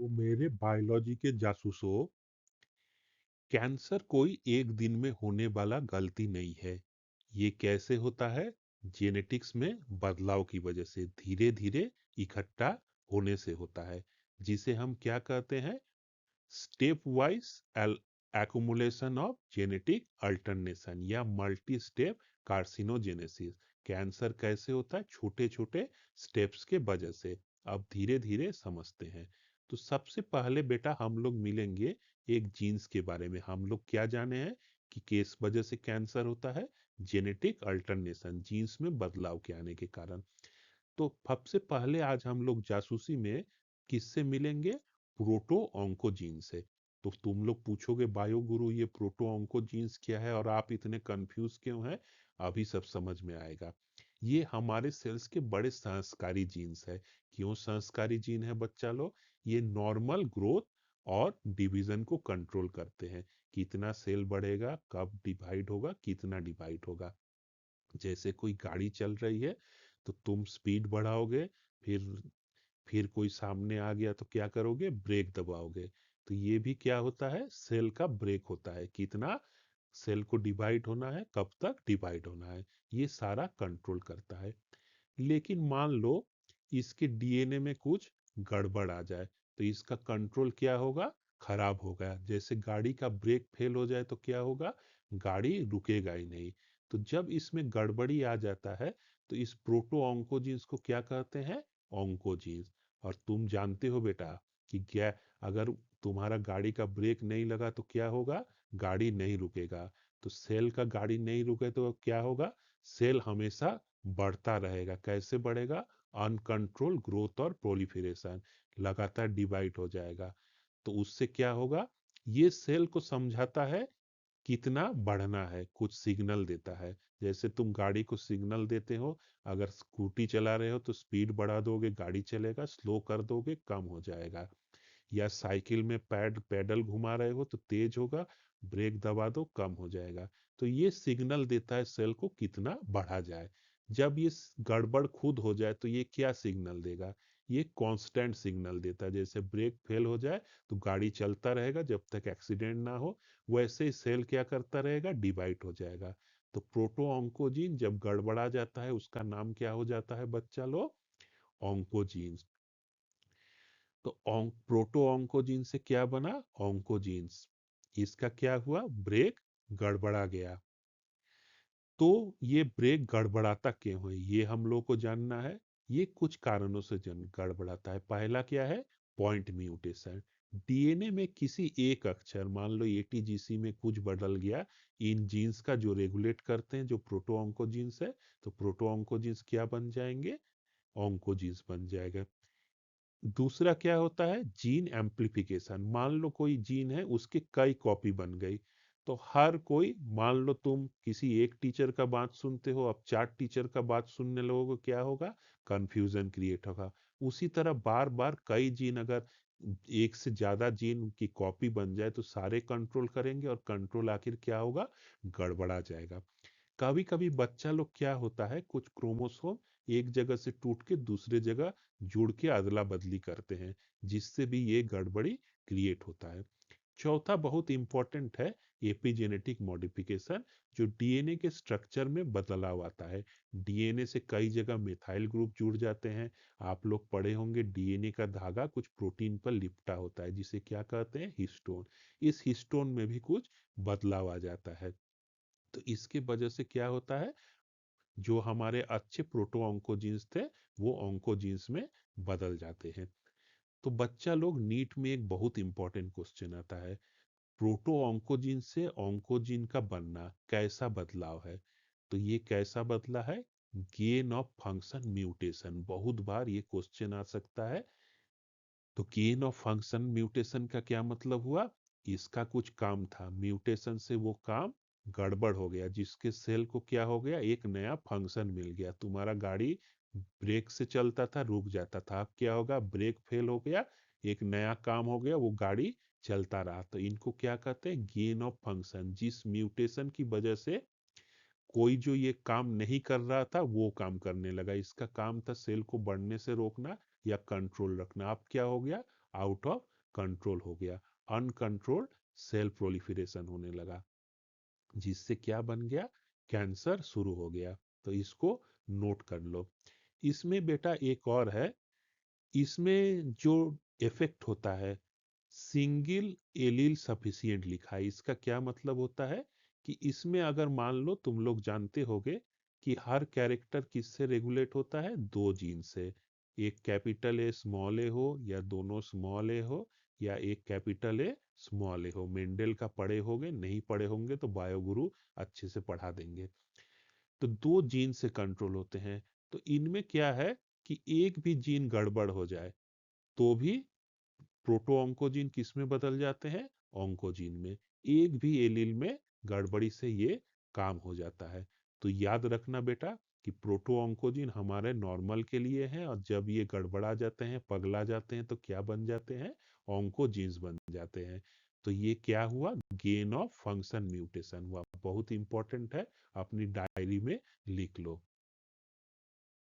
तो मेरे बायोलॉजी के जासूसों, कैंसर कोई एक दिन में होने वाला गलती नहीं है। ये कैसे होता है? जेनेटिक्स में बदलाव की वजह से धीरे धीरे इकट्ठा होने से होता है, जिसे हम क्या कहते हैं? Step wise accumulation of genetic alternation या मल्टी स्टेप कार्सिनोजेनेसिस। कैंसर कैसे होता है? छोटे छोटे स्टेप्स के वजह से। अब धीरे धीरे समझते हैं। तो सबसे पहले बेटा हम लोग मिलेंगे एक जीन्स के बारे में। हम लोग क्या जाने हैं कि किस वजह से कैंसर होता है? जेनेटिक अल्टरनेशन, जीन्स में बदलाव के आने के कारण। तो सबसे पहले आज हम लोग जासूसी में किससे मिलेंगे? प्रोटो ऑन्कोजीन से। तो तुम लोग पूछोगे बायो गुरु ये प्रोटो ऑन्कोजीन्स क्या है और आप इतने कंफ्यूज क्यों हैं? अभी सब समझ में आएगा। ये हमारे सेल्स के बड़े संस्कारी जीन्स है। क्यों संस्कारी जीन है बच्चा लोग? ये नॉर्मल ग्रोथ और डिवीजन को कंट्रोल करते हैं। कितना सेल बढ़ेगा, कब डिवाइड होगा, कितना डिवाइड होगा। जैसे कोई गाड़ी चल रही है तो तुम स्पीड बढ़ाओगे, फिर फिर कोई सामने आ गया तो क्या करोगे? ब्रेक दबाओगे। तो ये भी क्या होता है? सेल का ब्रेक होता है। कितना सेल को डिवाइड होना है, कब तक डिवाइड होना है, ये सारा कंट्रोल करता है। लेकिन मान लो इसके डीएनए में कुछ गड़बड़ आ जाए तो इसका कंट्रोल क्या होगा? खराब होगा। जैसे गाड़ी का ब्रेक फेल हो जाए तो क्या होगा? गाड़ी रुकेगा ही नहीं। तो जब इसमें गड़बड़ी आ जाता है तो इस प्रोटो ऑन्कोजीन्स को क्या कहते हैं? ऑन्कोजीन्स। और तुम जानते हो बेटा कि क्या, अगर तुम्हारा गाड़ी का ब्रेक नहीं लगा तो क्या होगा? गाड़ी नहीं रुकेगा। तो सेल का गाड़ी नहीं रुके तो क्या होगा? सेल हमेशा बढ़ता रहेगा। कैसे बढ़ेगा? अनकंट्रोल ग्रोथ और प्रोलिफरेशन, लगातार डिवाइड हो जाएगा। तो उससे क्या होगा? ये सेल को समझाता है कितना बढ़ना है, कुछ सिग्नल देता है। जैसे तुम गाड़ी को सिग्नल देते हो, अगर स्कूटी चला रहे हो तो स्पीड बढ़ा दोगे, गाड़ी चलेगा, स्लो कर दोगे, कम हो जाएगा। या साइकिल में पैडल घुमा रहे हो तो तेज होगा, ब्रेक दबा दो, कम हो जाएगा। तो ये सिग्नल देता है सेल को कितना बढ़ा जाए। जब ये गड़बड़ खुद हो जाए तो ये क्या सिग्नल देगा? ये कांस्टेंट सिग्नल देता है। जैसे ब्रेक फेल हो जाए तो गाड़ी चलता रहेगा जब तक एक्सीडेंट ना हो, वैसे ही सेल क्या करता रहेगा? डिवाइड हो जाएगा। तो प्रोटो ऑन्कोजीन जब गड़बड़ा जाता है उसका नाम क्या हो जाता है बच्चा लोग? ऑन्कोजीन्स। तो प्रोटो ऑन्कोजीन से क्या बना? ऑन्कोजीन्स। इसका क्या हुआ? ब्रेक गड़बड़ा गया। तो ये ब्रेक गड़बड़ाता क्यों है ये हम लोग को जानना है। ये कुछ कारणों से गड़बड़ाता है। पहला क्या है? Point mutation. डीएनए में किसी एक अक्षर, मान लो एटीजीसी में कुछ बदल गया, इन जीन्स का जो रेगुलेट करते हैं, जो प्रोटो ऑन्कोजीन्स है, तो प्रोटो ऑन्कोजीन्स क्या बन जाएंगे? ऑन्कोजीन्स बन जाएगा। दूसरा क्या होता है? Gene amplification. मान लो कोई जीन है उसके कई कॉपी बन गई, तो हर कोई, मान लो तुम किसी एक टीचर का बात सुनते हो, अब 4 टीचर का बात सुनने लोगों को क्या होगा? कंफ्यूजन क्रिएट होगा। उसी तरह बार बार कई जीन, अगर एक से ज्यादा जीन की कॉपी बन जाए तो सारे कंट्रोल करेंगे और कंट्रोल आखिर क्या होगा? गड़बड़ा जाएगा। कभी कभी बच्चा लोग क्या होता है, कुछ क्रोमोसोम एक जगह से टूट के दूसरे जगह जुड़ के अदला बदली करते हैं, जिससे भी ये गड़बड़ी क्रिएट होता है। चौथा बहुत इंपॉर्टेंट है, एपिजेनेटिक मॉडिफिकेशन, जो डीएनए के स्ट्रक्चर में बदलाव आता है। डीएनए से कई जगह मिथाइल ग्रुप जुड़ जाते हैं। आप लोग पढ़े होंगे डीएनए का धागा कुछ प्रोटीन पर लिपटा होता है, जिसे क्या कहते हैं? हिस्टोन। इस हिस्टोन में भी कुछ बदलाव आ जाता है। तो इसके वजह से क्या होता है? जो हमारे अच्छे प्रोटो ऑन्कोजीन्स थे वो ऑन्कोजीन्स में बदल जाते हैं। तो बच्चा लोग, नीट में एक बहुत इंपॉर्टेंट क्वेश्चन आता है, प्रोटो ऑन्कोजीन से ऑन्कोजीन का बनना कैसा बदलाव है? तो ये कैसा बदला है? Gain of function mutation. बहुत बार ये क्वेश्चन आ सकता है। तो गेन ऑफ फंक्शन म्यूटेशन का क्या मतलब हुआ? इसका कुछ काम था, म्यूटेशन से वो काम गड़बड़ हो गया, जिसके सेल को क्या हो गया? एक नया फंक्शन मिल गया। तुम्हारा गाड़ी ब्रेक से चलता था, रुक जाता था, अब क्या होगा? ब्रेक फेल हो गया, एक नया काम हो गया, वो गाड़ी चलता रहा। तो इनको क्या कहते हैं? Gain of function. जिस म्यूटेशन की वजह से कोई जो ये काम नहीं कर रहा था वो काम करने लगा। इसका काम था सेल को बढ़ने से रोकना या कंट्रोल रखना। अब क्या हो गया? आउट ऑफ कंट्रोल हो गया, अनकंट्रोल्ड सेल प्रोलिफरेशन होने लगा, जिससे क्या बन गया, कैंसर शुरू हो गया। तो इसको नोट कर लो। इसमें बेटा एक और है, इसमें जो इफेक्ट होता है, सिंगल एलील सफिशिएंट लिखा है। इसका क्या मतलब होता है कि इसमें अगर मान लो, तुम लोग जानते होगे कि हर कैरेक्टर किससे रेगुलेट होता है, दो जीन से। एक कैपिटल ए स्मॉल ए हो, या दोनों स्मॉल ए हो, या एक कैपिटल ए स्मॉल ए हो। मेंडल का पढ़े होगे, नहीं पढ़े होंगे तो बायोगुरु अच्छे से पढ़ा देंगे। तो दो जीन से कंट्रोल होते हैं। तो इनमें क्या है कि एक भी जीन गड़बड़ हो जाए तो भी प्रोटो ऑन्कोजीन किस में बदल जाते हैं, ऑन्कोजीन में। एक भी एलील में गड़बड़ी से ये काम हो जाता है। तो याद रखना बेटा कि प्रोटो ऑन्कोजीन हमारे नॉर्मल के लिए है, और जब ये गड़बड़ा जाते हैं, पगला जाते हैं, तो क्या बन जाते हैं, ऑन्कोजीन्स बन जाते हैं। तो ये क्या हुआ, गेन ऑफ फंक्शन म्यूटेशन हुआ। बहुत इंपॉर्टेंट है, अपनी डायरी में लिख लो।